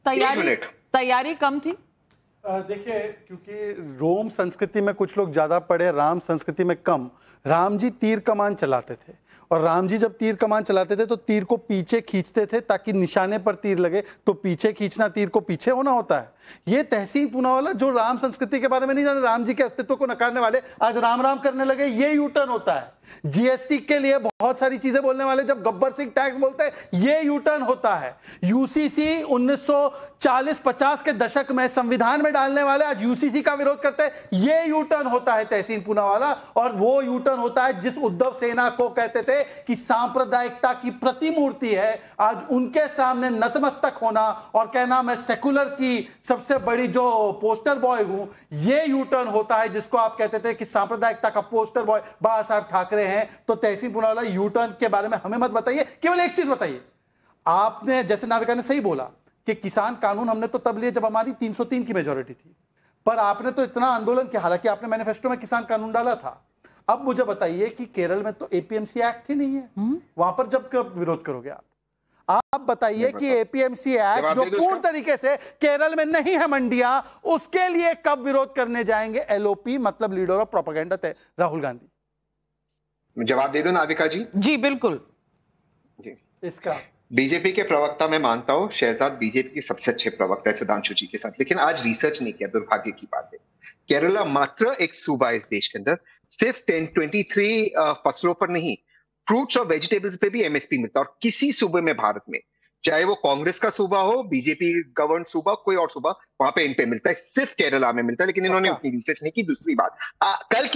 तैयारी कम थी। देखिए, क्योंकि रोम संस्कृति में कुछ लोग ज्यादा पढ़े, राम संस्कृति में कम। राम जी तीर कमान चलाते थे, और राम जी जब तीर कमान चलाते थे तो तीर को पीछे खींचते थे ताकि निशाने पर तीर लगे। तो पीछे खींचना, तीर को पीछे होना होता है। ये तहसीन पूनावाला जो राम संस्कृति के बारे में नहीं जाने, राम जी के अस्तित्व को नकारने वाले आज राम राम करने लगे, ये यू टर्न होता है। जीएसटी के लिए बहुत सारी चीजें बोलने वाले जब गब्बर सिंह टैक्स बोलते हैं, ये यू टर्न होता है। यूसीसी 1940-50 के दशक में संविधान में डालने वाले आज यूसीसी का विरोध करते हैं, ये यू टर्न होता है तहसीन पूनावाला। और वो यू टर्न होता है जिस उद्धव सेना को कहते थे कि सांप्रदायिकता की प्रतिमूर्ति है, आज उनके सामने नतमस्तक होना और कहना मैं सेकुलर की सबसे बड़ी जो पोस्टर बॉय हूं, ये यू टर्न होता है जिसको आप कहते थे कि सांप्रदायिकता का पोस्टर बॉय बाबा साहब ठाकरे हैं। तो तहसीन पूनावाला यू टर्न के बारे में हमें मत बताइए, केवल एक चीज बताइए। आपने, जैसे नाविका ने सही बोला कि किसान कानून हमने तो तब लिए जब हमारी 303 की मेजॉरिटी थी, पर आपने तो इतना आंदोलन किया, हालांकि आपने मैनिफेस्टो में किसान कानून डाला था। अब मुझे बताइए कि केरल में तो एपीएमसी एक्ट ही नहीं है, वहां पर जब कब विरोध करोगे आप बताइए कि एपीएमसी एक्ट जो पूर्ण तरीके से केरल में नहीं है मंडियां, उसके लिए कब विरोध करने जाएंगे एलओपी, मतलब leader of propaganda Rahul Gandhi? जवाब दे दो नाविका जी। जी बिल्कुल। जी, इसका बीजेपी के प्रवक्ता मैं मानता हूं, शहजाद बीजेपी के सबसे अच्छे प्रवक्ता है सुधांशु जी के साथ, लेकिन आज रिसर्च नहीं किया, दुर्भाग्य की बात है। केरला मात्र एक सूबा इस देश के अंदर, सिर्फ 1023 फसलों पर नहीं, फ्रूट्स और वेजिटेबल्स पे भी एमएसपी मिलता है। और किसी सूबे में भारत में, चाहे वो कांग्रेस का सूबा हो, बीजेपी गवर्न सूबा, कोई और सूबा, वहां पे इन पे मिलता है, सिर्फ केरला में मिलता है। लेकिन इन्होंने उतनी रिसर्च नहीं की। दूसरी बात, कल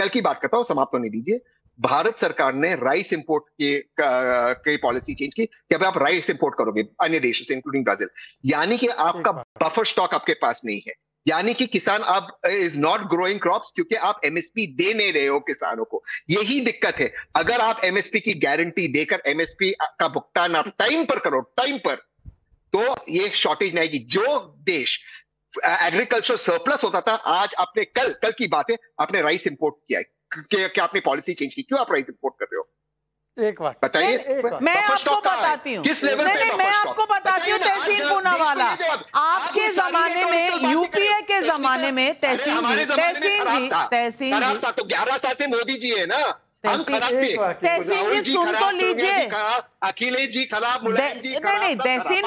की बात करता हूं, समाप्त होने दीजिए। भारत सरकार ने राइस इंपोर्ट की पॉलिसी चेंज की कि अब आप राइस इंपोर्ट करोगे अन्य देशों से, इंक्लूडिंग ब्राजील, यानी कि आपका बफर स्टॉक आपके पास नहीं है, यानी कि किसान अब इज नॉट ग्रोइंग क्रॉप्स, क्योंकि आप एमएसपी दे नहीं रहे हो किसानों को। यही दिक्कत है। अगर आप एमएसपी की गारंटी देकर एमएसपी का भुगतान आप टाइम पर करो, टाइम पर, तो ये शॉर्टेज नहीं आएगी। जो देश एग्रीकल्चर सरप्लस होता था, आज आपने कल की बात है, आपने राइस इंपोर्ट किया है, क्या आपने पॉलिसी चेंज की? क्यों आप राइस इंपोर्ट कर रहे हो? एक बात बताइए। मैं आपको बताती हूँ, किस लेवल पे? मैं आपको बताती हूँ तहसीन पूनावाला, आपके जमाने में, यूपीए के जमाने में तहसीन जी तो 11 साल से मोदी जी है ना, हम खराब थे। तहसीन जी सुन तो लीजिए, अखिलेश जी खराब, मुलायम जी खराब। नहीं, तहसीन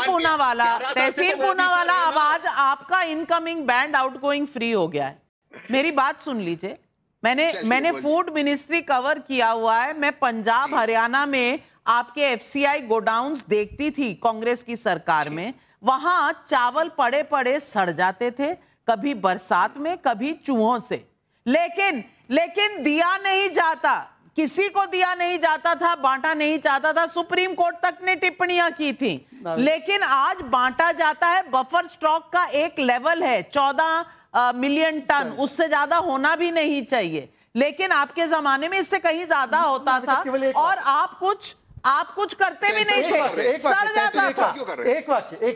पूनावाला आवाज आपका इनकमिंग बैंड आउटगोइंग फ्री हो गया है। मेरी बात सुन लीजिए, मैंने फूड मिनिस्ट्री कवर किया हुआ है। मैं पंजाब हरियाणा में आपके एफसीआई गोडाउन्स देखती थी कांग्रेस की सरकार में। वहां चावल पड़े पड़े सड़ जाते थे, कभी बरसात में, कभी चूहों से। लेकिन दिया नहीं जाता, किसी को दिया नहीं जाता था, बांटा नहीं जाता था। सुप्रीम कोर्ट तक ने टिप्पणियां की थी, लेकिन आज बांटा जाता है। बफर स्टॉक का एक लेवल है 14 मिलियन टन, उससे ज्यादा होना भी नहीं चाहिए। लेकिन आपके जमाने में इससे कहीं ज्यादा होता था, और आप कुछ करते भी नहीं थे, सड़ जाता था। एक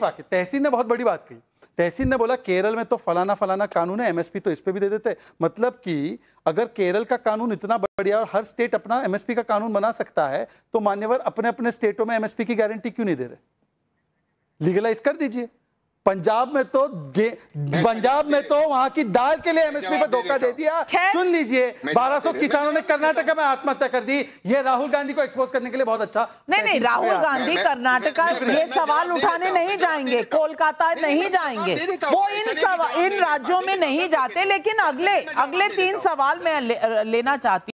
वाक्य तहसीन ने बहुत बड़ी बात कही। तहसीन ने बोला केरल में तो फलाना फलाना कानून है, एमएसपी तो इस पे भी दे देते। मतलब कि अगर केरल का कानून इतना बढ़िया और हर स्टेट अपना एमएसपी का कानून बना सकता है, तो मान्यवर अपने अपने स्टेटों में एमएसपी की गारंटी क्यों नहीं दे रहे? लीगलाइज कर दीजिए। पंजाब में तो वहां की दाल के लिए एमएसपी पे धोखा दे दिया। सुन लीजिए, 1200 किसानों ने कर्नाटक में आत्महत्या कर दी। ये राहुल गांधी को एक्सपोज करने के लिए बहुत अच्छा। नहीं, राहुल गांधी कर्नाटका ये सवाल उठाने नहीं जाएंगे, कोलकाता नहीं जाएंगे, वो इन राज्यों में नहीं जाते। लेकिन अगले 3 सवाल मैं लेना चाहती हूँ।